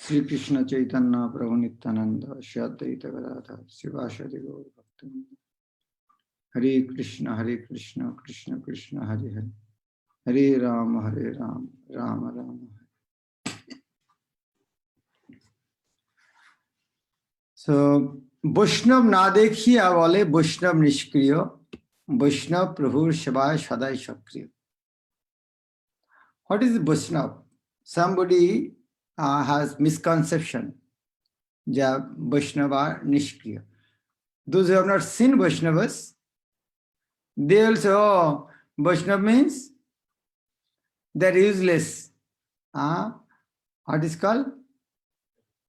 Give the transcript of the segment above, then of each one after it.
Sri Krishna Chaitanya Prabhu Nityananda Shri Advaita Gadadhar Sivasadi Gaur Bhaktivinoda Hare Krishna Krishna Krishna Hare Hare Hare Rama Rama Rama So Vaishnav na dekhiya bole Vaishnav nishkriya Vaishnav Prabhur Shavaya Sadai Shakriya. What is Vaishnav? Somebody has misconception that Vaishnava are nishkriya. Those who have not seen Vaishnavas, they will say, oh, Vaishnav means they're useless. What is called?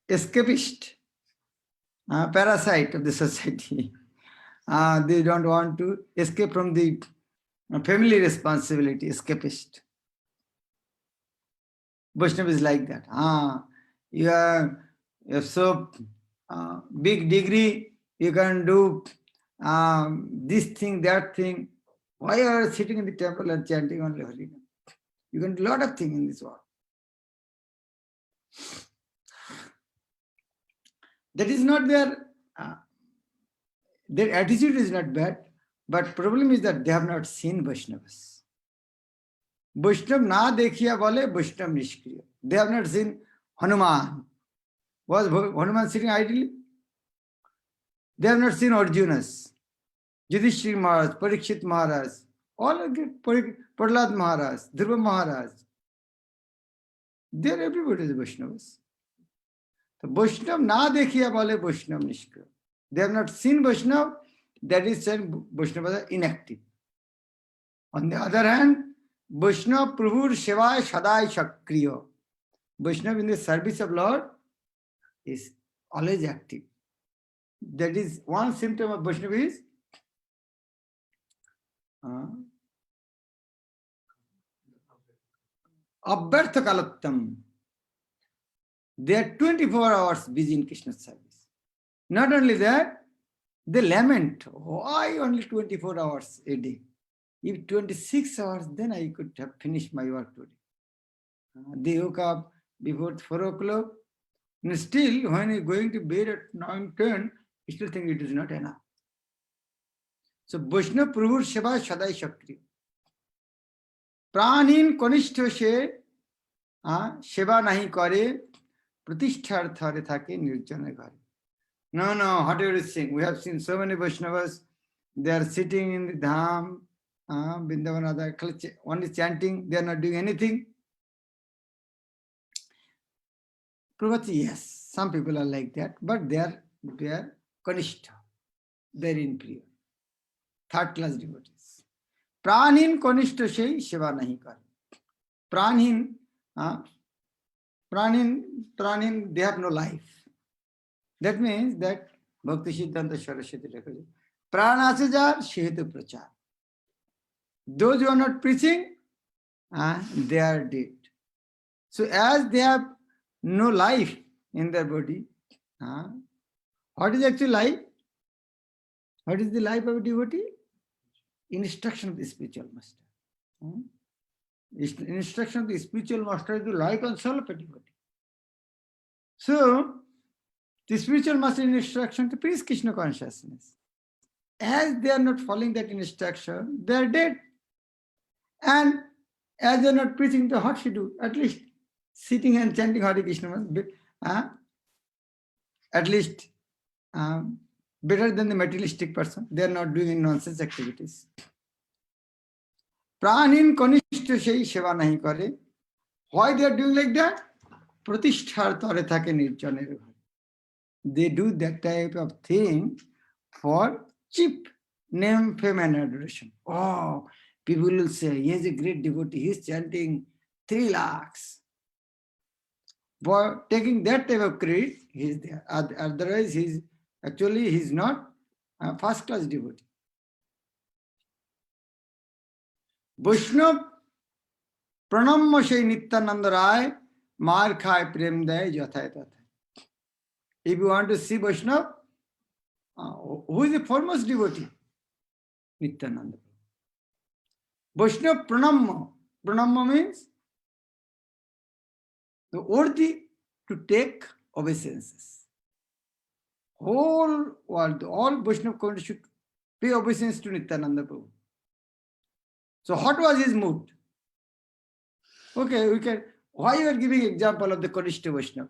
Escapist. Parasite of the society. They don't want to escape from the family responsibility, escapist. Vaishnava is like that. You have so big degree, you can do this thing, that thing. Why are you sitting in the temple and chanting only Holy Name? You can do a lot of things in this world. That is not their attitude is not bad, but problem is that they have not seen Vaishnavas. Vaishnav na dekhiya bole Vaishnav nishkriya. They have not seen Hanuman. Was Hanuman sitting idly? They have not seen Arjunas, Yudhishthira Maharaj, Parikshit Maharaj, all of it, Prahlad Maharaj, Dhruva Maharaj. They are everybody is Vaishnavas. So Vaishnav na dekhiya bole Vaishnav nishkriya. They have not seen Vaishnav, that is said Vaishnavas are inactive. On the other hand, Vaishnav Prabhur Shevaya Sadai Shakriya. Vaishnav in the service of Lord is always active. That is one symptom of Vaishnava is Abhyartha Kalattam. They are 24 hours busy in Krishna's service. Not only that, they lament, why only 24 hours a day? If 26 hours, then I could have finished my work today. They woke up before 4 o'clock, and still when you're going to bed at 9, 10, you still think it is not enough. So Vaishnav Prabhur Seva Sadai Shakri. Pranin Konishto she Seva nahi kare Pratishtharthare thake nirjana gare. No, whatever is saying. We have seen so many Vaishnavas, they are sitting in the dham, Vrindavanada, only chanting, they are not doing anything. Prabhupada, yes, some people are like that, but they are Kanishta, they are inferior, third-class devotees. Pranin Kanishta Shei Shiva nahi kare. Pranin, they have no life. That means that Bhakti Siddhanta Saraswati Thakur, Prana se jar, shehetu prachar. Those who are not preaching, they are dead. So as they have no life in their body, what is actually life? What is the life of a devotee? Instruction of the spiritual master. Instruction of the spiritual master is the life and soul of a devotee. So, the spiritual master instruction to preach Krishna consciousness. As they are not following that instruction, they are dead. And as they are not preaching, the what should do? At least sitting and chanting Hare Krishna, at least better than the materialistic person. They are not doing any nonsense activities. Pranin Kanishta Shei Seva nahi kare. Why they are doing like that? Pratishtharthare thake nirjana gare. They do that type of thing for cheap name, fame, and adoration. Oh, people will say, he is a great devotee, he is chanting 3 lakhs. For taking that type of credit, he is there. Otherwise, he is not a first-class devotee. Vaishnav Pranam Shai Nityananda Rai Mar Khai Prem Day Jathay Tathay. If you want to see Vaishnav, who is the foremost devotee? Nityananda. Vaishnav Pranam. Pranam means the worthy to take obeisances. Whole world, all Vaishnava community should pay obeisance to Nityananda Prabhu. So what was his mood? Okay, we can. Why you are giving example of the Kanishta Vaishnava?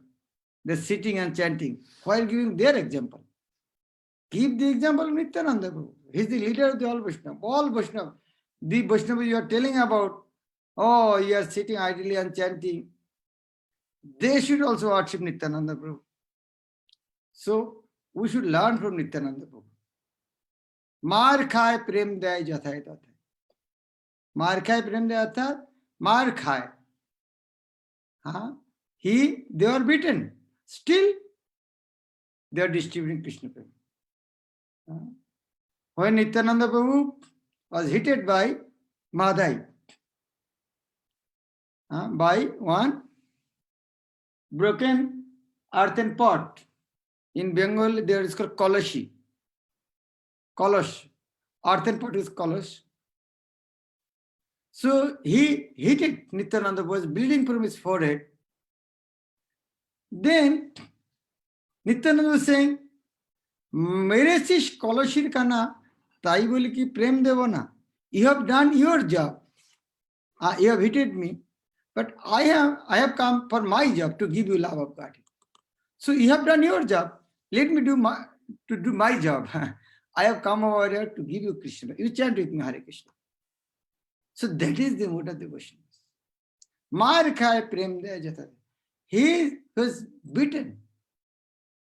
They're sitting and chanting. Why are you giving their example? Give the example of Nityananda Prabhu. He is the leader of the all Vaishnava. All Vaishnava. The Vaishnava you are telling about, oh, you are sitting idly and chanting. They should also worship Nityananda Prabhu. So we should learn from Nityananda Prabhu. मार खाए प्रेम दया जथाए तथाए. मार खाए प्रेम दया अर्थात मार खाए. They were beaten. Still, they are distributing Krishna Prema. When Nityananda Prabhu was hit by Madhai, by one broken earthen pot. In Bengal, there is called kalashi. Kalash. Earthen pot is kalash. So he hit it. Nityananda was bleeding from his forehead. Then Nityananda was saying, मेरे शिष्य कलशीर का ना ताई बोली कि प्रेम देवो ना. You have done your job. You have hit me, but I have come for my job to give you love of God. So you have done your job. Let me do my job. I have come over here to give you Krishna. You chant with me Hare Krishna. So that is the mood of the Vaishnavas. Maar khaye prem de jata. He was beaten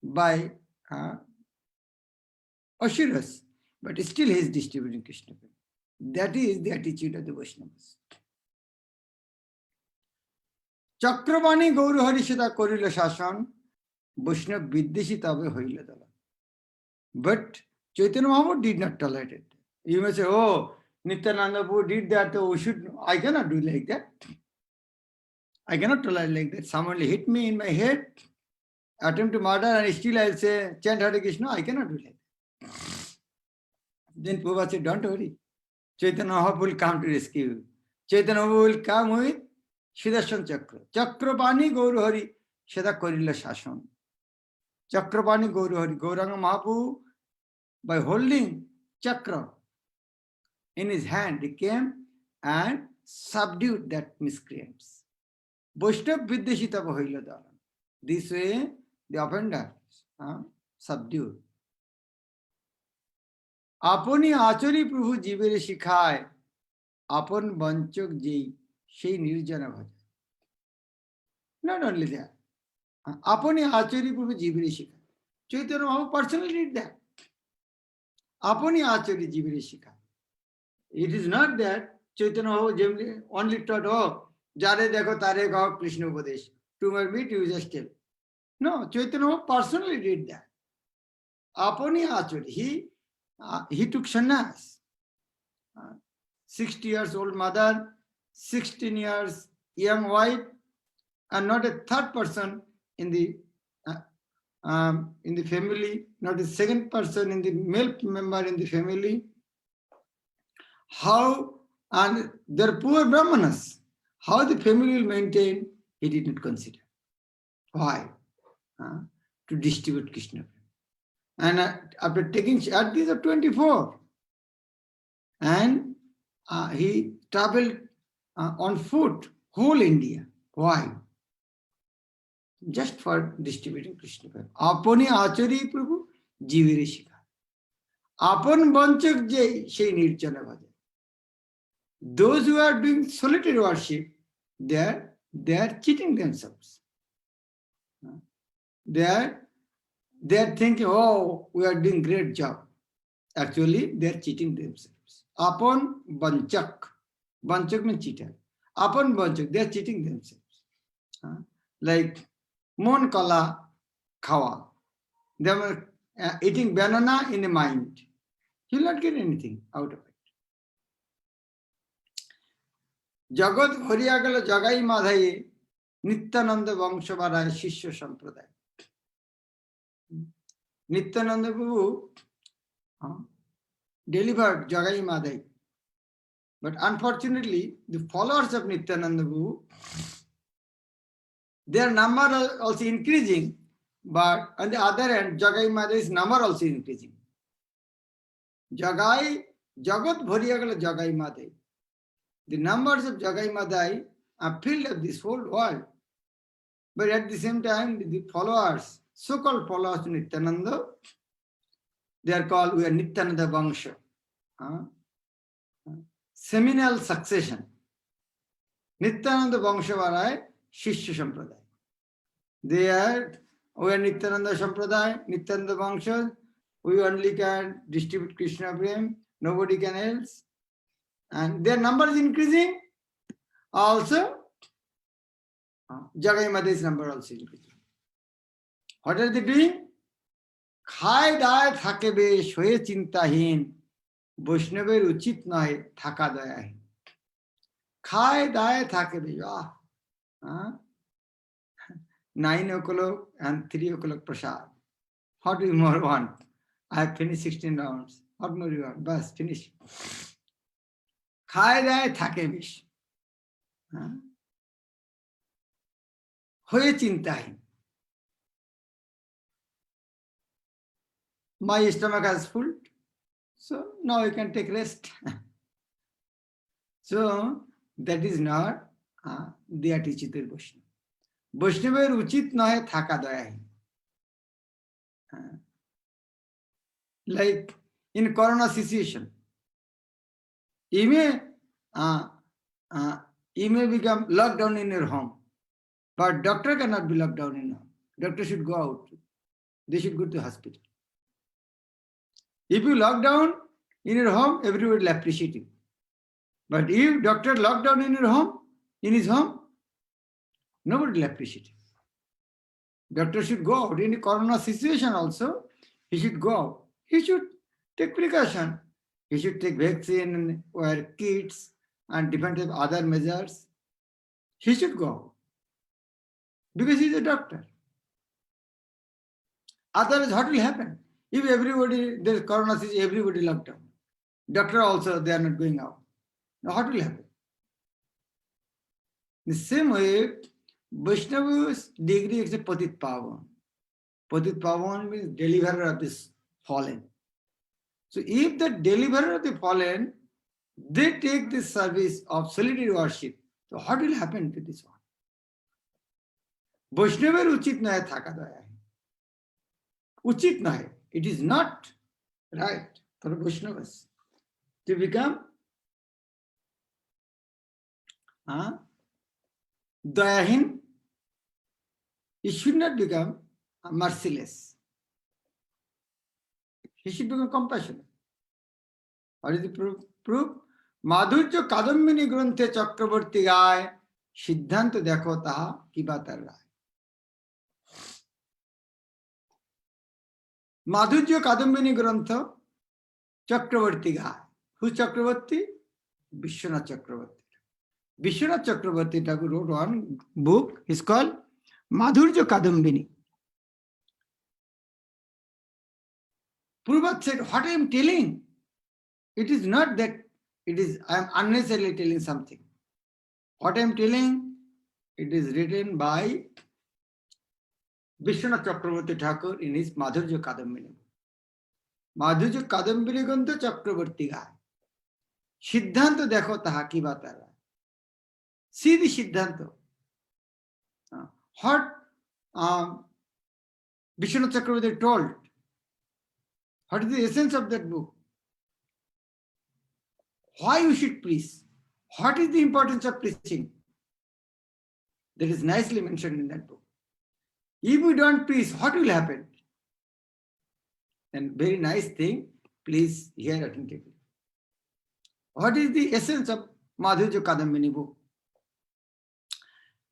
by Asuras, but still he is distributing Krishna. That is the attitude of the Vaishnavas. Chakravani Gauru Harishita Korila Shasan, Vaishnav Viddeshi Tabe Hoila Dala. But Chaitanya Mahaprabhu did not tolerate it. You may say, oh, Nityananda Prabhu did that, oh, I cannot do like that. I cannot tolerate like that. Someone hit me in my head, attempt to murder, and still I will say, chant Hare Krishna. I cannot do like that. Then Prabhupada said, don't worry. Chaitanya Mahaprabhu will come to rescue you. Chaitanya Mahaprabhu will come with Sudarshan Chakra. Chakrapani Gauru Hari Shada Korila Shasan. Chakrapani Gauru Hari. Gauranga Mahaprabhu, by holding Chakra in his hand, he came and subdued that miscreants. Vaishnav Vidyashita Bhaila Dalam. This way, the offender subdued. Aponi Achari Prabhu Jivere Shikhai, Apon Banchok Ji, Shei Nirjana Bhaja. Not only that. Aponi Achari Prabhu Jivere Shikhai. Chaitanya Mahaprabhu personally did that. Aponi Achari Jivere Shikhai. It is not that Chaitanya Mahaprabhu only taught, oh, Jare Dekho Tare Gaho Krishna Upadesh. To my meet, you just tell. No, Chaitanya Mahaprabhu personally did that. Aponi Achari. He took sannyas. 60 years old mother, 16 years young wife, and not a third person in the family, not a second person in the male member in the family. How, and their poor brahmanas, how the family will maintain, he did not consider. Why? To distribute Krishna. And after taking, at these of 24, and he traveled on foot, whole India. Why? Just for distributing Krishna. Aponi Achari Prabhu, Jivere Shikha. Apon Banchak Jai, Shei Nirjana Bhaja. Those who are doing solitary worship, they are cheating themselves. They are thinking, oh, we are doing great job. Actually, they are cheating themselves. Upon Banchak. Banchak means cheater. Upon Banchak, they are cheating themselves. Like Mon Kala Khawa. They were eating banana in the mind. He will not get anything out of it. Jagat Horiagala Jagai Madhaye Nityananda Vangshavaraya Shishya Sampradaya. Nityananda Prabhu delivered Jagai Madhai. But unfortunately, the followers of Nityananda Prabhu, their number are also increasing, but on the other hand, Jagai Madai's number also increasing. Jagai, Jagat Bhoriyagala Jagai Madai. The numbers of Jagai Madai are filled up this whole world. But at the same time, the followers, so-called followers of Nityananda, they are called, we are Nityananda Vangsha. Seminal succession. Nityananda Vangsha Varai, Shishya Sampradaya. They are, we are Nityananda Sampradaya, Nityananda Vangsha. We only can distribute Krishna Prem, nobody can else. And their number is increasing. Also, Jagai Madai's number also increasing. What are they doing? খায় দায় থাকে বেশ হয়ে চিন্তাহীন, বৈষ্ণবের উচিত নয় থাকা দয়াহীন। খায় দায় থাকে বেশ, 9 o'clock and 3 o'clock prasad. What do you more want? I have finished 16 rounds. What more you want? Bas, finish. খায় দায় থাকে বেশ হয়ে চিন্তাহীন। My stomach has full, so now I can take rest. So that is not the attitude of Vaishnava. Vaishnaver uchit nahe thaka dayahin. Like in corona situation, you may become locked down in your home, but doctor cannot be locked down in your home. Doctor should go out. They should go to the hospital. If you lock down in your home, everybody will appreciate you. But if doctor locked down in your home, in his home, nobody will appreciate you. Doctor should go out. In the corona situation also, he should go out. He should take precaution. He should take vaccine, wear kits, and different other measures. He should go out. Because he is a doctor. Otherwise, what will happen? If everybody, there is corona situation, everybody locked down. Doctor also, they are not going out. Now what will happen? The same way, Vaishnava's degree is a Patit Pavan. Patit Pavan means deliverer of this fallen. So if the deliverer of the fallen, they take this service of solitary worship, so what will happen to this one? Vaishnavar uchit nahe thaka daya. Uchit nahe. It is not right for Vaishnavas to become dayahin. He should not become merciless. He should become compassionate. What is the proof? Madhurya Kadambini Granthe Chakravarti Gaya Siddhanta Dekho Taha Kibatar Rai. Madhurya Kadambini Grantha Chakravarti Gaya. Who's Chakravarti? Vishwanath Chakravarti. Vishwanath Chakravarti Thakur wrote one book. It's called Madhurya Kadambini. Prabhupada said, what I am telling, it is not that it is, I am unnecessarily telling something. What I am telling, it is written by Vishwanath Chakravarti Thakur in his Madhurya Kadambini. Madhurya Kadambini Grantha Chakravarti Gaya. Siddhanta Dekho Taha Ki Batara. See the Siddhanta. What Vishwanath Chakravarti told. What is the essence of that book? Why you should preach? What is the importance of preaching? That is nicely mentioned in that book. If we don't preach, what will happen? And very nice thing, please hear attentively. What is the essence of Madhurya Kadambini book?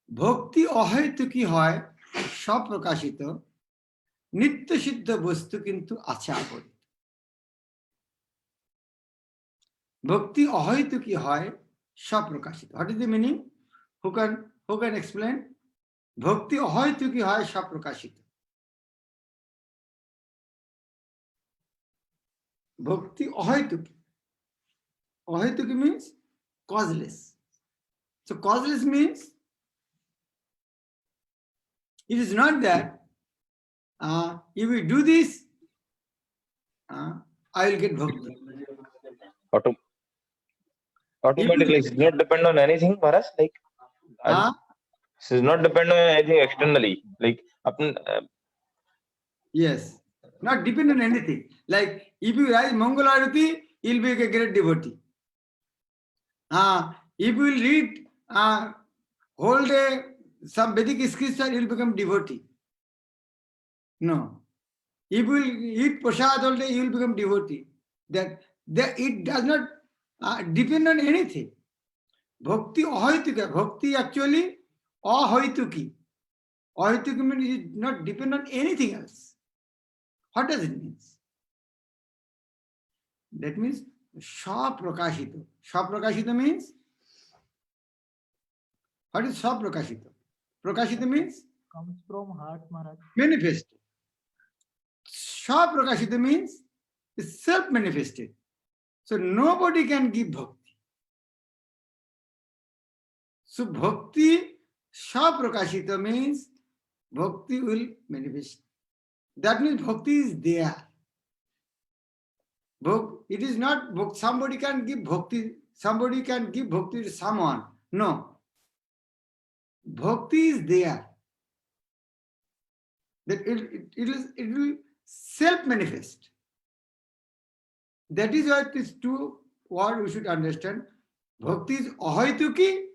Bhakti অহৈতুকী হয় স্বপ্রকাশিত নিত্য সিদ্ধ বস্তু কিন্তু আছে আপরিত। ভক্তি অহৈতুকী হয় স্বপ্রকাশিত। What is the meaning? Who can explain? ভক্তি অহৈতুকী হয় স্বপ্রকাশিত। Bhakti অহৈতুকী. অহৈতুকী means causeless. So causeless means It is not that if we do this, I will get bhakti. Automatically, it does not depend on anything, Maharaj. Like, it does not depend on anything externally. Like, yes, not depend on anything. Like if you write Mangala Arati, you'll be a great devotee. If you will read whole day some Vedic scripture, you'll become devotee. No. If you will eat prasad all day, you will become devotee. That it does not depend on anything. Bhakti ahaitika. Bhakti actually ahaituki. Ahaituki means it not depend on anything else. What does it mean? That means Saprakashita. Saprakashita means, what is Saprakashita? Prakashita means? Comes from heart, Maharaj. Manifested. Saprakashita means it's self-manifested. So nobody can give bhakti. So bhakti, Saprakashita means bhakti will manifest. That means bhakti is there. It is not somebody can give bhakti, somebody can give bhakti to someone. No. Bhakti is there. That it will self-manifest. That is why these two words we should understand. Bhakti is ahaituki.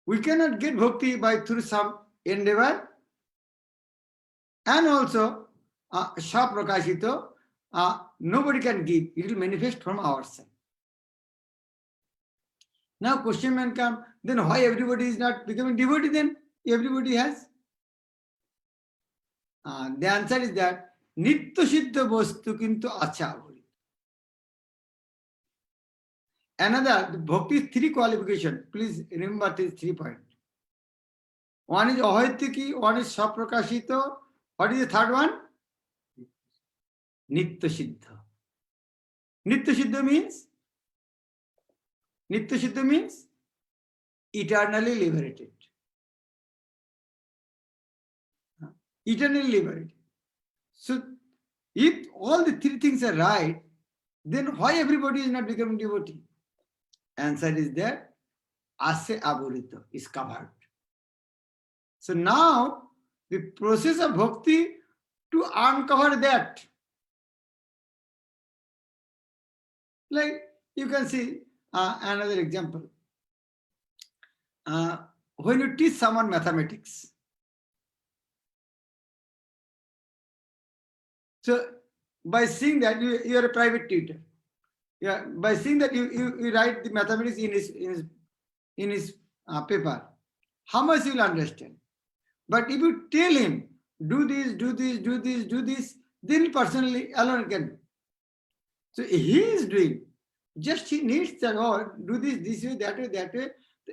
We cannot get bhakti by through some endeavor. And also, Saprakashita, nobody can give. It will manifest from our side. Now question may come, then why everybody is not becoming devotee then? Everybody has. The answer is that Nitya Siddha Vastu Kintu Acha. Another, bhakti is three qualifications. Please remember these 3 points. One is ahaituki, one is saprakashita. What is the third one? Nitya Siddha. Nitya Siddha means? Nitya Siddha means eternally liberated. Eternally liberated. So, if all the 3 things are right, then why everybody is not becoming devotee? Answer is that Ase Aburita is covered. So now the process of bhakti to uncover that. Like you can see another example. When you teach someone mathematics, so by seeing that you are a private tutor, yeah, by seeing that you write the mathematics in his paper, how much he will understand. But if you tell him, do this, do this, do this, do this, then personally alone can. So he is doing, just he needs that, oh, do this way, that way, that way.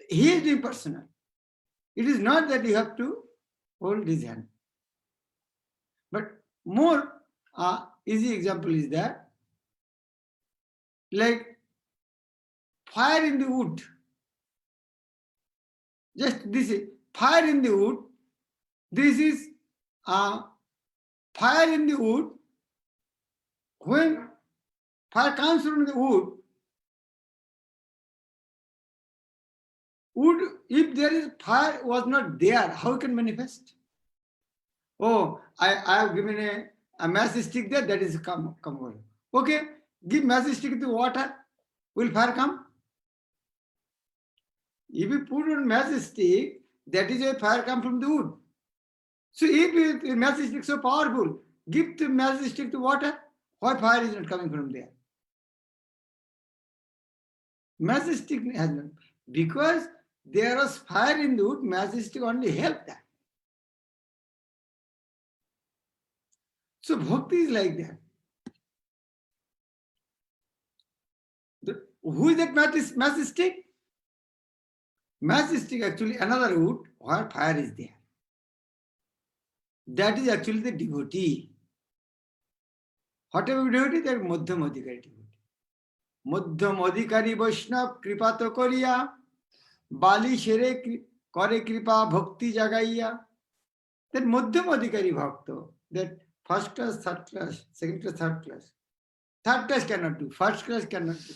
He is doing personal. It is not that you have to hold his hand. But more easy example is that, like fire in the wood. Just this is fire in the wood. This is fire in the wood. When fire comes from the wood, if there is fire was not there, how it can manifest? Oh, I have given a match stick there, that is come over. Okay, give match stick to water, will fire come? If you put on match stick, that is why fire come from the wood. So if the match stick is so powerful, give the match stick to water, why fire is not coming from there? Match stick has not, because there was fire in the wood, match stick only helped that. So bhakti is like that. Who is that match stick? Match stick actually another wood where fire is there. That is actually the devotee. Whatever devotee, that Madhyam Adhikari devotee. Madhyam Adhikari Vaishnav Kripato Koriya Bali Shere করে কৃপা ভক্তি জাগাইয়া, that মধ্যম অধিকারী ভক্ত, that first class, third class, second class, third class cannot do, first class cannot do,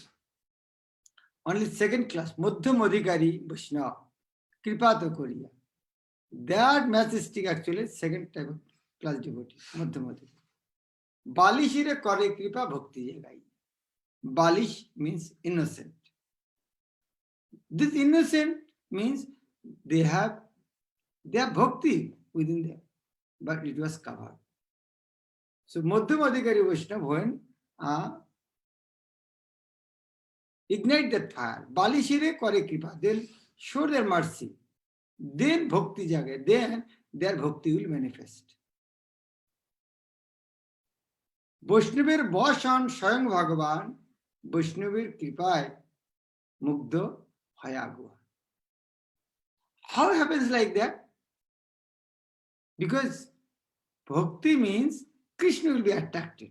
only second class, মধ্যম অধিকারী বৈষ্ণব কৃপা তো করিয়া, that majestic actually second type of class devotee, মধ্যম অধিকারী। বালিশিরে করে কৃপা ভক্তি জাগাই, balish means innocent. This innocent means they have bhakti within them, but it was covered. So Madhyam Adhikari Vaishnava, when ignite that fire, balishire kore kripa, they'll show their mercy, then bhakti jage, then their bhakti will manifest. Vaishnaver boshan Swayam Bhagavan, Vaishnaver kripaয় মুগ্ধ হয় Água. How happens like that? Because bhakti means Krishna will be attracted.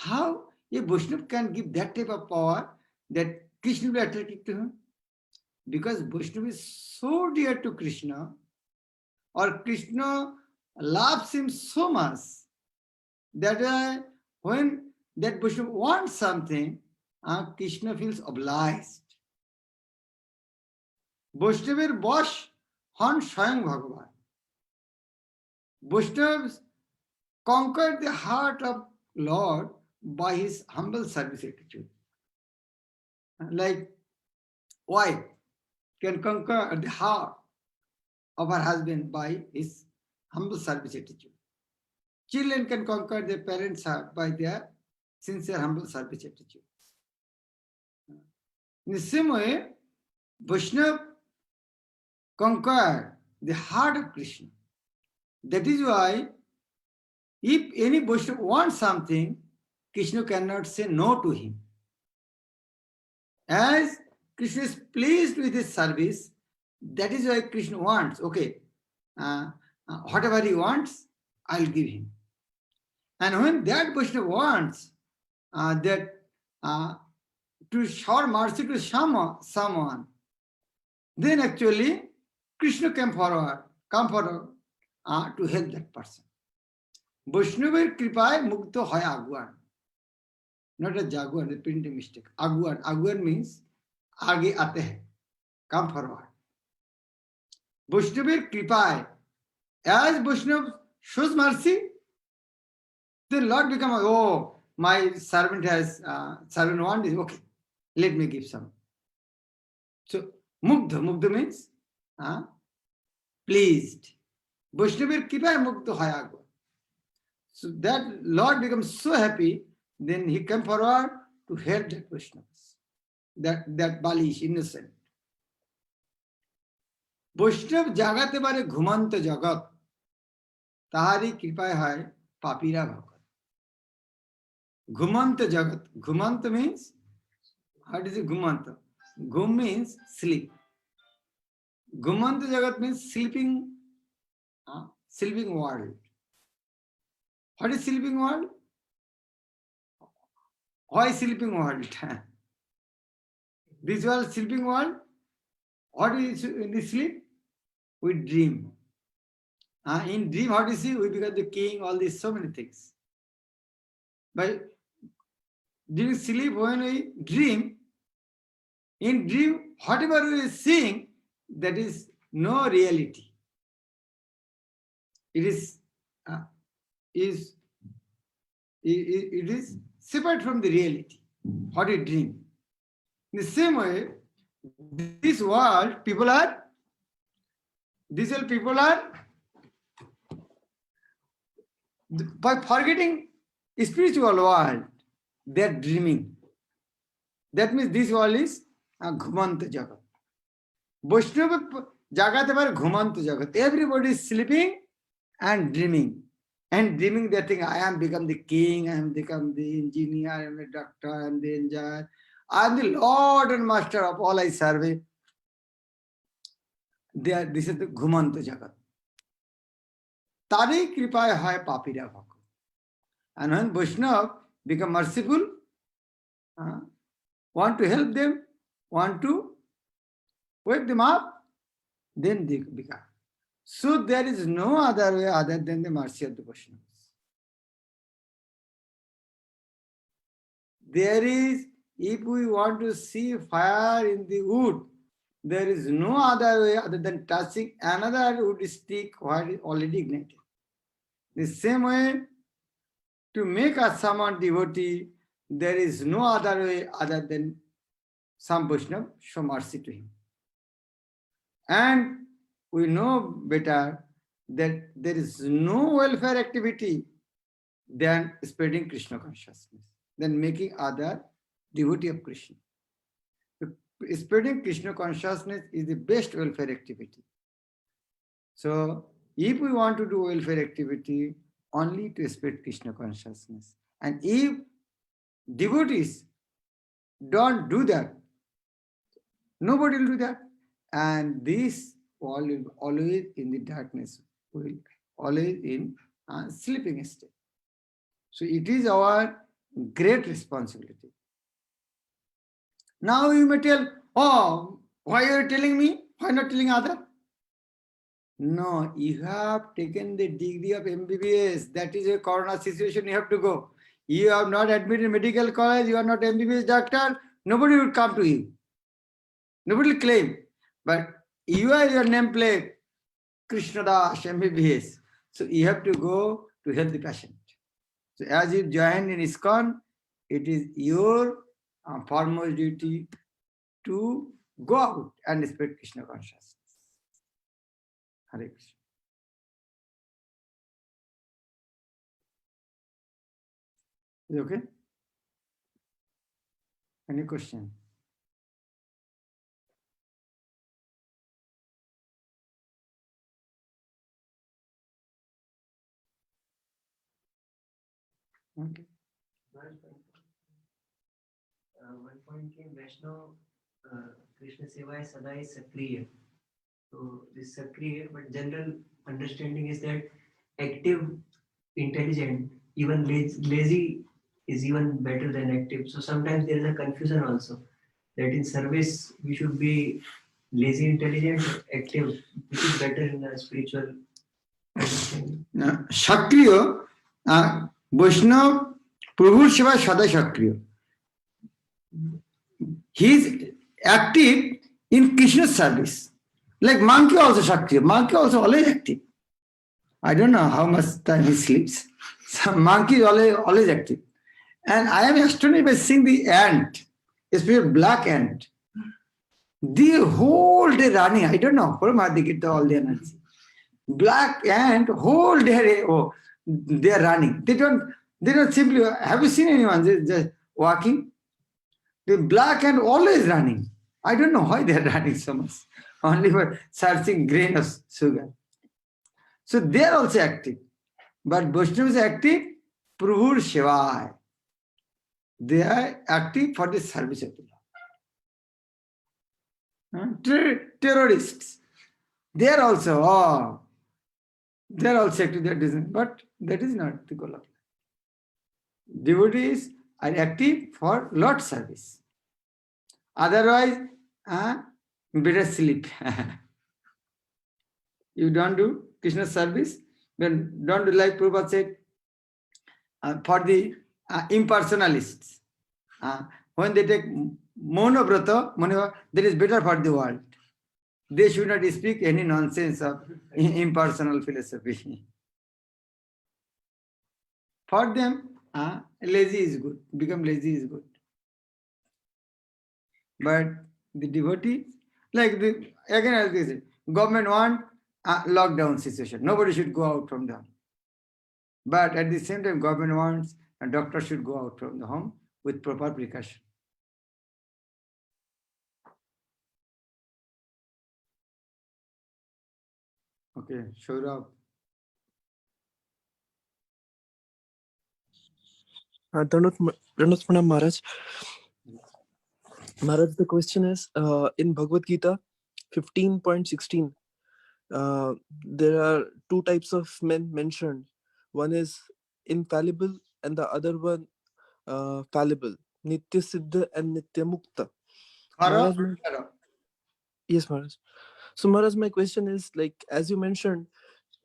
How a Vaishnava can give that type of power that Krishna will be attracted to him? Because Vaishnava is so dear to Krishna, or Krishna loves him so much, that when that Vaishnava wants something, Krishna feels obliged. Vaishnaver বশ হন স্বয়ং ভগবান। Vaishnavas conquered the heart of Lord by his humble service attitude. Like wife can conquer the heart of her husband by his humble service attitude. Children can conquer their parents' heart by their sincere humble service attitude. In the same way, Vaishnava conquered the heart of Krishna. That is why if any Vaishnava wants something, Krishna cannot say no to him. As Krishna is pleased with his service, that is why Krishna wants, okay, whatever he wants, I'll give him. And when that Vaishnava wants that to show mercy to someone, then actually Krishna come forward to help that person. Vaishnavar kripaয় মুগ্ধ হয় আগুয়ান, not a jaguar, the printing mistake. Aguan means आगे आते हैं, come forward. Vaishnavar kripaয়, as Vaishnava shows mercy, the Lord become, oh, my servant has servant want is okay, let me give some. So mugdha means pleased. Vaishnavar kripaয় মুগ্ধ হয় Água. So that Lord becomes so happy, then he come forward to help that Vaishnavas, that Balish, innocent. বৈষ্ণব জাগাতে পারে ঘুমন্ত জগৎ, তাহারই কৃপায় হয় পাপীরা ভগৎ। ঘুমন্ত জগৎ, ঘুমন্ত means, what is it ঘুমন্ত? Ghum means sleep. Ghumanta jagat means sleeping world. What is sleeping world? Why sleeping world? This world sleeping world. What is in the sleep? We dream. In dream, what do you see? We become the king, all these so many things. But during sleep, when we dream, in dream, whatever we are seeing, that is no reality. It is separate from the reality. What you dream. In the same way, this world, people are by forgetting spiritual world, they are dreaming. That means this world is a ঘুমন্ত জগৎ। বৈষ্ণব জাগাতে পারে ঘুমন্ত জগৎ। Everybody is sleeping and dreaming. And dreaming they think, I am become the king, I am become the engineer, I am the doctor, I am the engineer, I am the Lord and Master of all I serve. This is the ঘুমন্ত জগৎ। তারই কৃপায় হয় পাপীরা Bhagat. And when Vaishnava become merciful, want to help them, want to wake them up, then they become. So there is no other way other than the mercy of the Vaishnavas. There is, if we want to see fire in the wood, there is no other way other than touching another wood stick while it is already ignited. The same way, to make a someone devotee, there is no other way other than some Vaishnava show mercy to him. And we know better that there is no welfare activity than spreading Krishna consciousness, than making other devotee of Krishna. Spreading Krishna consciousness is the best welfare activity. So, if we want to do welfare activity, only to spread Krishna consciousness. And if devotees don't do that, nobody will do that. And this all will always in the darkness, will always in a sleeping state. So it is our great responsibility. Now you may tell, oh, why are you telling me? Why not telling other? No, you have taken the degree of MBBS. That is a corona situation, you have to go. You are not admitted in medical college, you are not MBBS doctor, nobody will come to you. Nobody will claim. But you are your nameplate, Krishna Das, MBBS. So you have to go to help the patient. So as you join in ISKCON, it is your foremost duty to go out and spread Krishna consciousness. Hare Krishna. Is it okay? Any question? Okay. One point in Vaishnav, Krishna Seva is Sada is Sakriya. So this Sakriya, but general understanding is that active, intelligent, even lazy is even better than active. So sometimes there is a confusion also that in service we should be lazy, intelligent, active, which is better in the spiritual understanding. Shakriya, Vaishnav, Prabhu Shiva Sada Shakriya. He is active in Krishna's service. Like monkey also Shakriya. Monkey also always active. I don't know how much time he sleeps. Some monkey is always active. And I am astonished by seeing the ant, especially black ant. The whole day running. I don't know where they get all the energy. Black ant, whole day, oh, they are running. They don't simply, have you seen anyone just walking? The black ant always running. I don't know why they are running so much. Only for searching grain of sugar. So they are also active. But Vaishnava is active, Prabhu Shivai. They are active for the service of the Lord. Terrorists. They are also, they are also active, but that is not the goal of life. Devotees are active for Lord's service. Otherwise, better sleep. You don't do Krishna service, then don't do like Prabhupada said, for the impersonalists. When they take monobrata, that is better for the world. They should not speak any nonsense of impersonal philosophy. For them, lazy is good. Become lazy is good. But the devotee, like again as I said, government want a lockdown situation. Nobody should go out from the home. But at the same time, government wants a doctor should go out from the home with proper precaution. Okay, Shaurabh. Dandavat Pranam Maharaj. Maharaj, the question is, in Bhagavad Gita 15.16, there are two types of men mentioned. One is infallible and the other one fallible. Nitya Siddha and Nitya Mukta. Maharaj, yes, Maharaj. So Maharaj, my question is, like, as you mentioned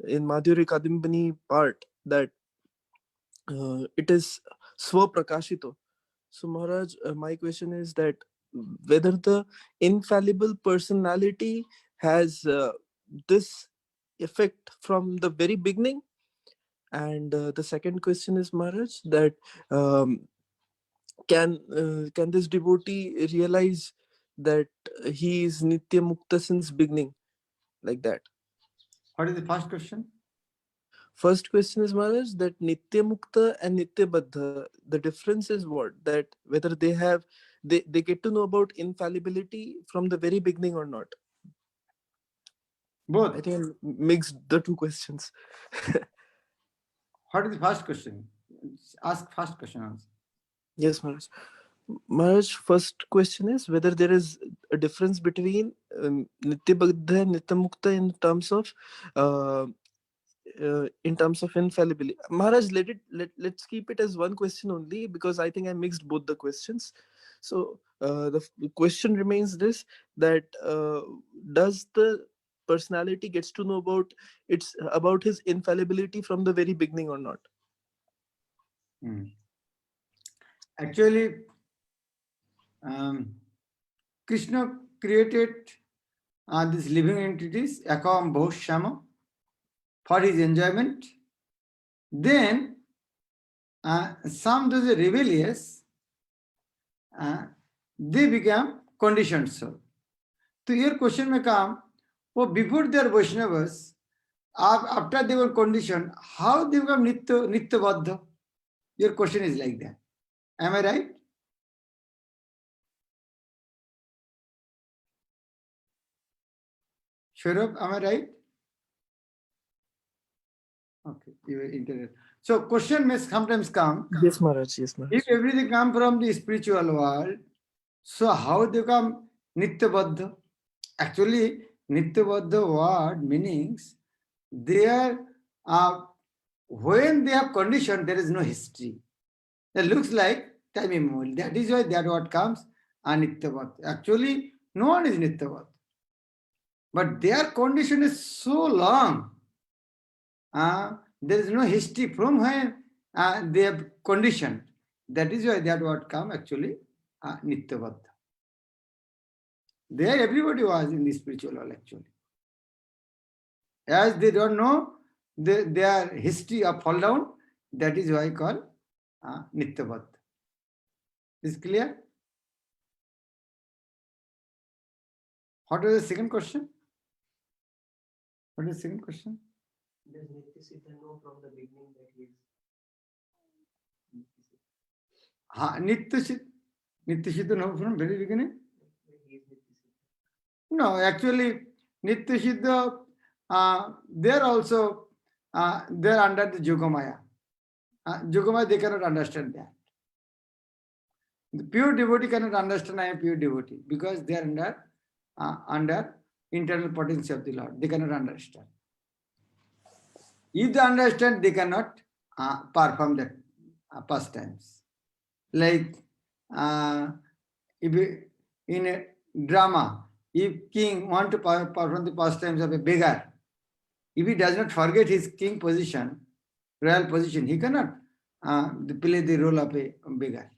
in Madhurya Kadimbani part, that it is Swaprakashito. So Maharaj, my question is that whether the infallible personality has this effect from the very beginning. And the second question is, Maharaj, that can this devotee realize that he is Nitya Mukta since beginning, like that? What is the first question? First question is, Maharaj, that Nitya Mukta and Nitya Baddha, the difference is what? That whether they get to know about infallibility from the very beginning or not. I Both. think I mixed the two questions. What is the first question? Ask first question answer. Yes, Maharaj. Maharaj, first question is whether there is a difference between Nitya Baddha and Nitya Mukta in terms of infallibility. Maharaj, let's keep it as one question only, because I think I mixed both the questions. So the question remains this, that does the personality gets to know about his infallibility from the very beginning or not? Actually, Krishna created these living entities, Akam Bhoshama, for his enjoyment. Then some those rebellious, they become conditioned soul. So your question may come, well, before they are Vaishnavas, after they were conditioned, how they become Nitya Baddha? Your question is like that. Am I right? Shurab, am I right? Okay, you were interrupted. So question may sometimes come, Yes, Maharaj. Yes, Maharaj. if everything come from the spiritual world, so how they come Nitya Baddha? Actually, Nitya Baddha word meanings, they are, when they have condition, there is no history. It looks like time immemorial. That is why that word comes Anitya Baddha. Actually, no one is Nitya Baddha. But their condition is so long. There is no history from when they have conditioned. That is why that word come actually Nitya Baddha. There everybody was in the spiritual world actually. As they don't know their history of fall down, that is why I call Nitya Baddha. Is clear? What was the second question? What is the second question? Does Nitya Siddha know from the beginning that he is Nitya Siddha know from very beginning? He is Nitya Siddha. No, actually, Nitya Siddha, they're also, they're under the Yogamaya. Yogamaya, they cannot understand that. The pure devotee cannot understand I am pure devotee because they are under internal potency of the Lord. They cannot understand. If they understand, they cannot perform that pastimes. Like if in a drama, if king want to perform the pastimes of a beggar, if he does not forget his king position, royal position, he cannot play the role of a beggar.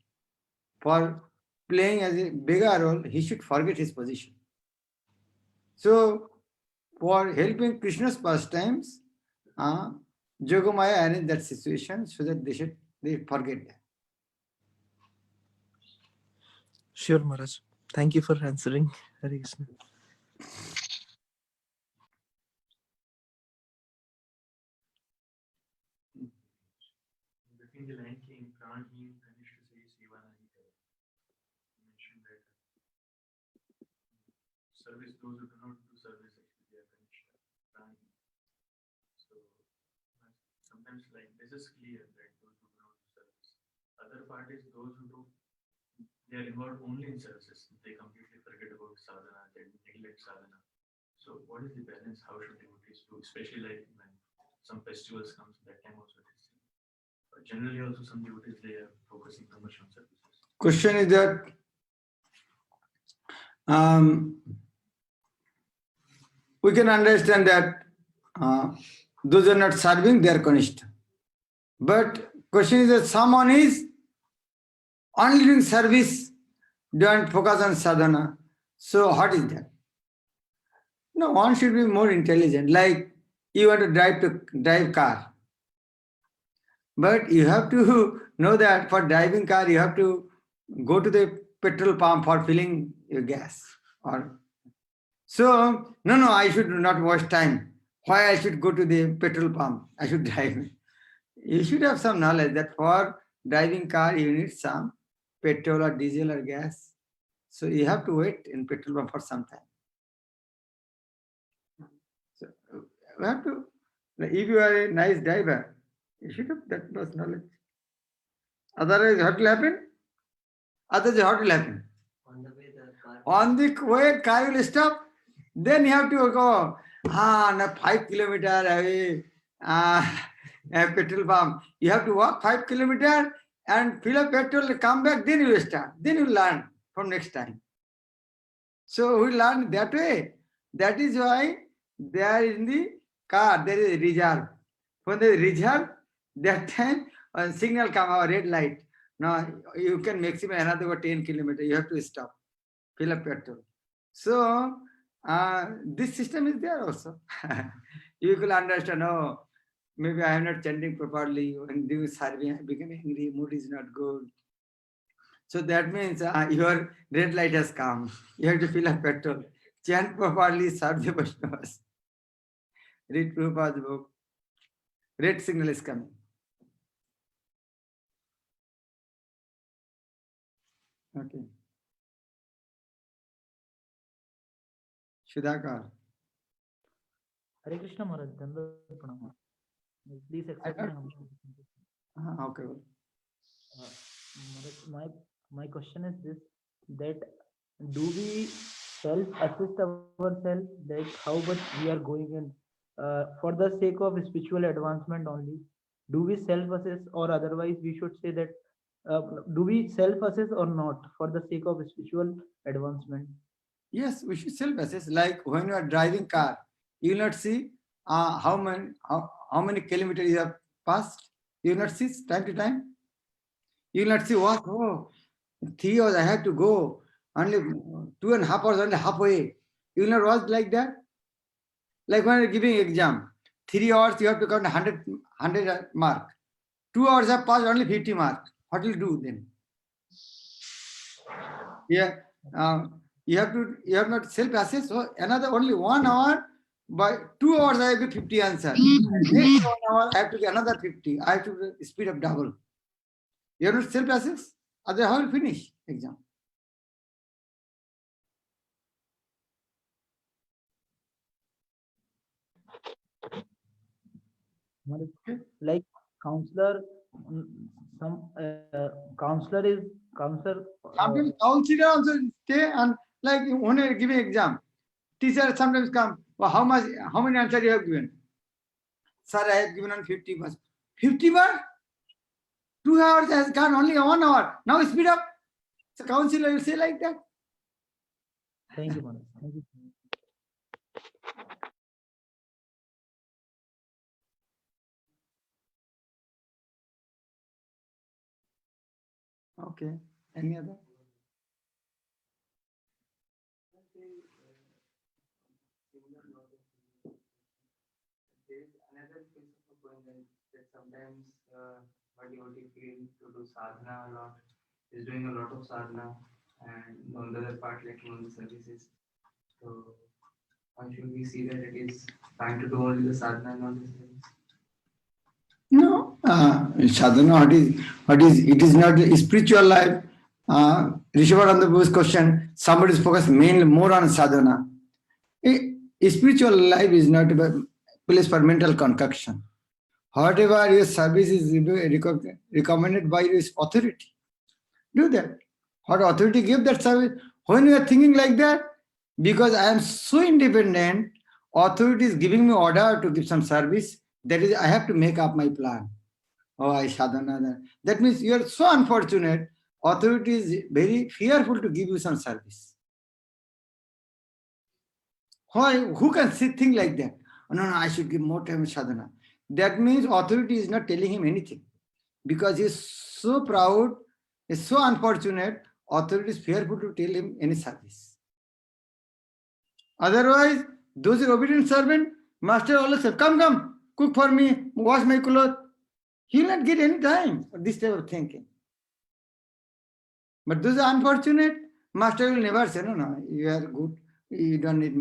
For playing as a beggar role, he should forget his position. So, for helping Krishna's pastimes, Yogamaya arranged that situation so that they forget that. Sure, Maharaj. Thank you for answering. Hare Krishna. Between the line came Pranheen, Kanishta Sri Sivanahita. You mentioned that service, those who do not do service, actually, they are Kanishta, Pranheen. So sometimes like this is clear that those who do not do service. Other part is those who do, they are involved only in services. They completely forget about sadhana, they neglect sadhana. So what is the balance? How should devotees do, especially like when some festivals comes, that time also it is. But generally also some devotees, they are focusing too much on services. Question is that we can understand that those who are not serving, they are Kanishta. But question is that someone is only doing service, don't focus on sadhana. So what is that? No, one should be more intelligent. Like you want to drive car. But you have to know that for driving car, you have to go to the petrol pump for filling your gas. So, no, I should not waste time. Why I should go to the petrol pump? I should drive. You should have some knowledge that for driving car, you need some petrol or diesel or gas. So you have to wait in petrol pump for some time. So you have to, if you are a nice driver, you should have that much knowledge. Otherwise, what will happen? Otherwise, what will happen? On the way, the car. On the way, car will stop. Then you have to go, 5 kilometers away, a petrol pump. You have to walk 5 kilometers and fill up petrol, come back, then you will start. Then you will learn from next time. So we learn that way. That is why there in the car, there is a reserve. When there is reserve, that time when signal come, our red light. Now you can maximum another 10 kilometers. You have to stop, fill up petrol. So this system is there also. You will understand, oh, maybe I am not chanting properly. When doing serving, I become angry, mood is not good. So that means your red light has come. You have to fill up petrol. Chant properly, serve the Vaishnavas. Read Prabhupada's book. Red signal is coming. Okay. Sudhakar. Hare Krishna Maharaj, Dandavat Pranam. Please accept my humble. Okay. Maharaj, my question is this: that do we self-assist ourselves, like how much we are going in for the sake of spiritual advancement only? Do we self-assess, or otherwise we should say that do we self-assess or not for the sake of spiritual advancement? Yes, we should self-assess. Like when you are driving car, you will not see how many kilometers you have passed. You will not see time to time. You will not see what, 3 hours I have to go, only 2.5 hours, only halfway. You will not watch like that. Like when you're giving exam, 3 hours you have to count 100 mark. 2 hours have passed, only 50 mark. What will you do then? Yeah, you have not self-assess. So another only 1 hour, by 2 hours I have to 50 answer. Next 1 hour I have to get another 50. I have to speed up double. You have not self-assess. Otherwise, how will you finish exam? Like counselor, some counselor. Sometimes counselor also stay and like when you are giving exam, teacher sometimes come. Well, how many answers you have given? Sir, I have given on 50 marks. 50 marks? 2 hours has gone, only 1 hour. Now speed up. So counselor will say like that. Thank you, Maharaj. Thank you. Okay. Any other? There is another case of a point that sometimes what devotee feel to do sadhana a lot, is doing a lot of sadhana, and on the other part, like on the services. So, how should we see that it is trying to do only the sadhana and not the service? No. Sadhana, it is not a spiritual life. Rishabhananda Prabhu's question, somebody is focused mainly more on sadhana. A spiritual life is not a place for mental concoction. Whatever your service is recommended by your authority, do that. What authority give that service? When you are thinking like that, because I am so independent, authority is giving me order to give some service, that is, I have to make up my plan. Oh, I sadhana. That means you are so unfortunate. Authority is very fearful to give you some service. Why? Who can think like that? Oh, no, I should give more time to sadhana. That means authority is not telling him anything because he is so proud, is so unfortunate. Authority is fearful to tell him any service. Otherwise, those are obedient servant. Master always said, "Come, cook for me, wash my clothes." He will not get any time for this type of thinking. But those are unfortunate. Master will never say, no, you are good. You don't need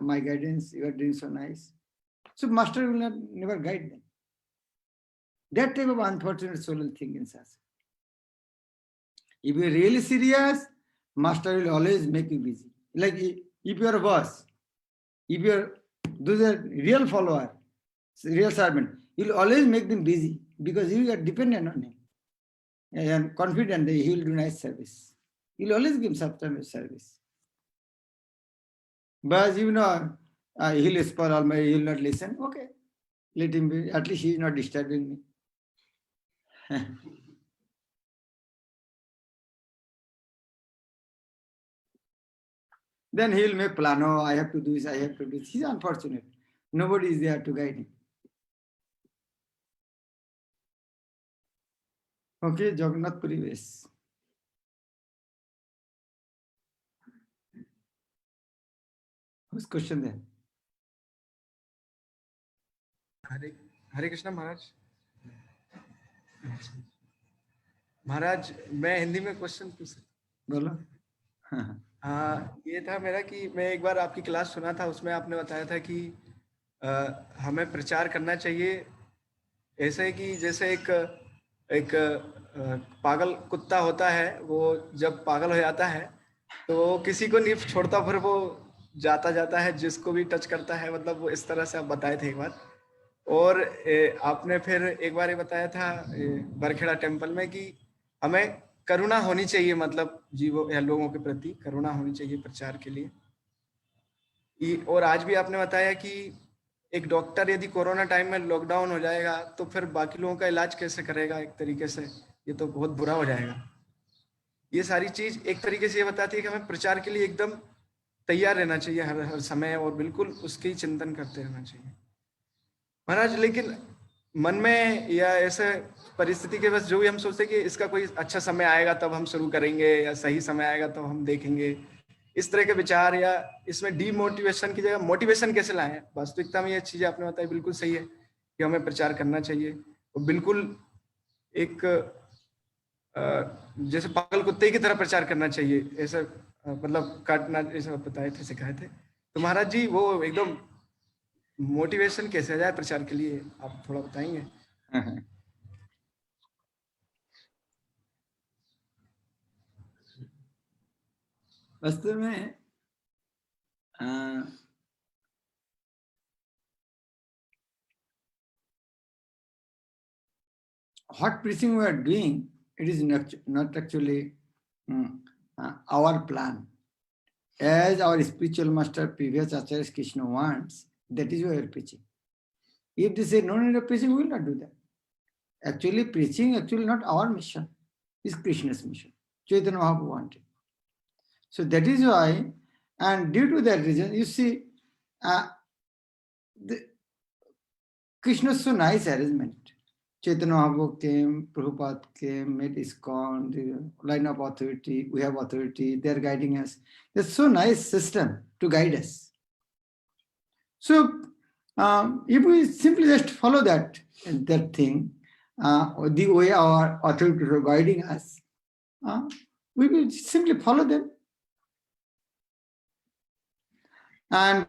my guidance. You are doing so nice. So master will never guide them. That type of unfortunate soul will think in such. If you are really serious, master will always make you busy. Like if you are a boss, if you are those are real follower, real servant, you will always make them busy because you are dependent on him and confident that he will do nice service. You will always give substantial service. But he will spoil all my, he will not listen. Okay, let him be. At least he is not disturbing me. Then he will make plan. Oh, I have to do this, I have to do this. He's unfortunate. Nobody is there to guide him. Okay, Jagannath Purivesh. Whose question then? हरे कृष्णा महाराज। महाराज मैं हिंदी में question पूछ सकता? बोलो। हाँ, ये था मेरा कि मैं एक बार आपकी क्लास सुना था, उसमें आपने बताया था कि हमें प्रचार करना चाहिए ऐसे कि जैसे एक पागल कुत्ता होता है, वो जब पागल हो जाता है तो वो किसी को नहीं छोड़ता, फिर वो जाता है, जिसको भी टच करता है, मतलब वो इस तरह से आप बताए थे एक बार। और आपने फिर एक बार ये बताया था बरखेड़ा टेम्पल में कि हमें करुणा होनी चाहिए, मतलब जीवों या लोगों के प्रति करुणा होनी चाहिए प्रचार के लिए। और आज भी आपने बताया कि एक डॉक्टर यदि कोरोना टाइम में लॉकडाउन हो जाएगा तो फिर बाकी लोगों का इलाज कैसे करेगा, एक तरीके से ये तो बहुत बुरा हो जाएगा। ये सारी चीज एक तरीके से ये बताती है कि हमें प्रचार के लिए एकदम तैयार रहना चाहिए हर समय, और बिल्कुल उसके ही चिंतन करते रहना चाहिए महाराज। लेकिन मन में या ऐसे परिस्थिति के बस जो भी हम सोचते कि इसका कोई अच्छा समय आएगा तब हम शुरू करेंगे, या सही समय आएगा तब हम देखेंगे, इस तरह के विचार, या इसमें डीमोटिवेशन की जगह मोटिवेशन कैसे लाएं। वास्तविकता में ये चीजें आपने बताई बिल्कुल सही है कि हमें प्रचार करना चाहिए, और बिल्कुल एक जैसे पागल कुत्ते की तरह प्रचार करना चाहिए, ऐसा मतलब काटना, ऐसा बताए थे, सिखाए थे। तो महाराज जी वो एकदम मोटिवेशन कैसे आ जाए प्रचार के लिए, आप थोड़ा बताएंगे? वास्तव में what preaching we are doing, it is not actually our plan. As our spiritual master, previous Acharya Krishna wants, that is why we are preaching. If they say no need of preaching, we will not do that. Actually, preaching not our mission, is Krishna's mission. Chaitanya Mahaprabhu wanted. So that is why, and due to that reason, you see, Krishna's so nice arrangement. Chaitanya Mahaprabhu came, Prabhupada came, made ISKCON, the line of authority, we have authority, they are guiding us. There's so nice system to guide us. So if we simply just follow that thing, the way our authorities are guiding us, we will simply follow them. And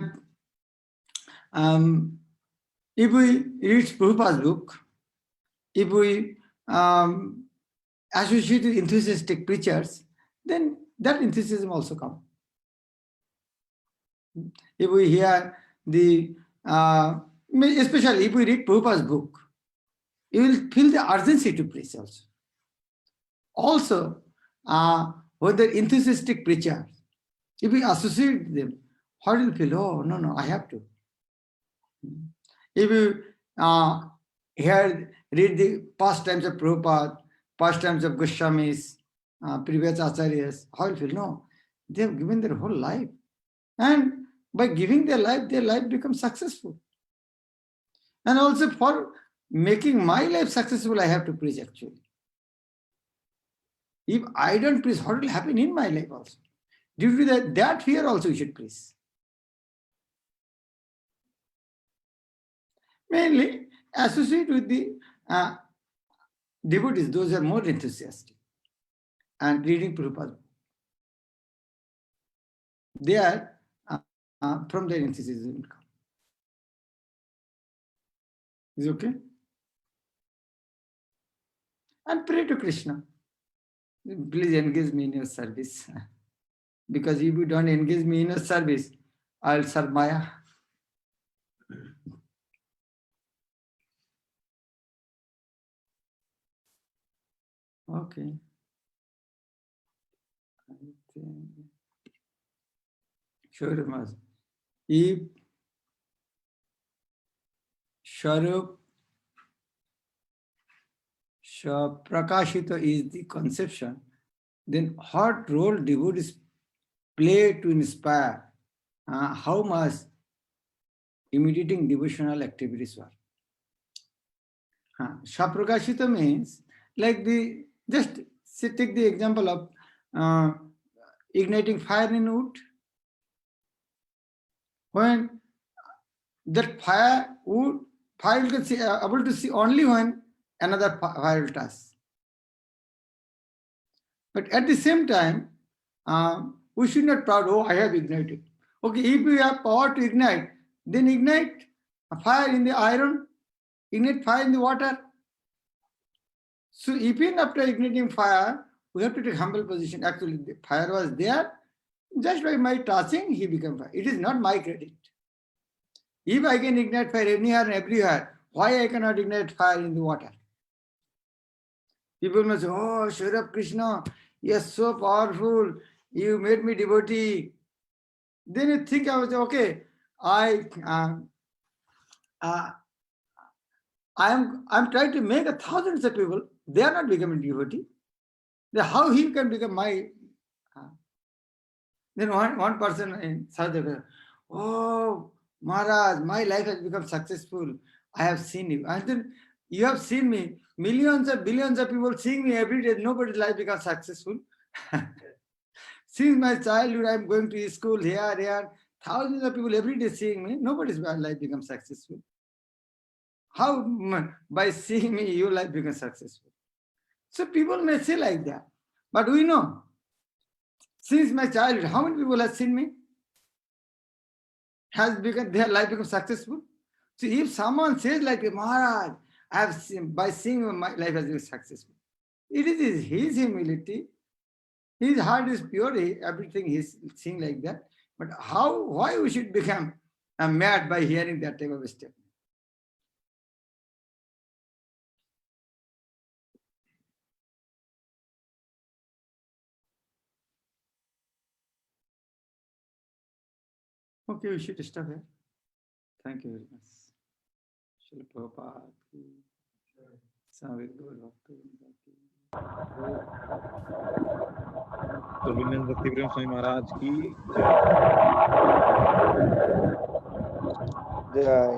if we read Prabhupada's book, if we associate with enthusiastic preachers, then that enthusiasm also comes. If we hear especially if we read Prabhupada's book, you will feel the urgency to preach also. Also, whether enthusiastic preachers, if we associate them, how do you feel? Oh, no, I have to. If you read the pastimes of Prabhupada, pastimes of Goswamis, previous acharyas, how do you feel? No, they have given their whole life. And by giving their life becomes successful. And also for making my life successful, I have to preach actually. If I don't preach, what will happen in my life also? Due to that fear also you should preach. Mainly associate with the devotees, those who are more enthusiastic and reading Prabhupada. They are from their enthusiasm will come. Is it okay? And pray to Krishna. Please engage me in your service. Because if you don't engage me in your service, I'll serve Maya. Okay. I think sure, Mas. If Sharup Prakashita is the conception, then what role devotees play to inspire? How much imitating devotional activities were? Shaprakashita means like just take the example of igniting fire in wood. When that fire you can see, able to see only when another fire will touch. But at the same time, we should not proud, oh, I have ignited. Okay, if you have power to ignite, then ignite a fire in the iron, ignite fire in the water. So even after igniting fire, we have to take humble position. Actually, the fire was there. Just by my touching, he became fire. It is not my credit. If I can ignite fire anywhere and everywhere, why I cannot ignite fire in the water? People must say, oh, Sharab Krishna, you are so powerful. You made me devotee. Then you think, I was okay. I'm trying to make thousands of people. They are not becoming devotee. Then how he can become my? Then one person in Sadhguru, oh, Maharaj, my life has become successful. I have seen you. And then you have seen me. Millions of billions of people seeing me every day. Nobody's life becomes successful. Since my childhood, I'm going to school here. Thousands of people every day seeing me. Nobody's life becomes successful. How? By seeing me, your life becomes successful. So people may say like that. But we know, since my childhood, how many people have seen me? Has become their life become successful? So if someone says like, Maharaj, I have seen, by seeing my life has been successful, it is his humility. His heart is pure, everything he's seeing like that. But why we should become mad by hearing that type of statement? Okay, we should stop here. Thank you very much. Srila Prabhupada ki, Swami Gaur Bhaktivinoda ki. Govinda Bhakti Prem Swami Maharaj ki jai. Jai.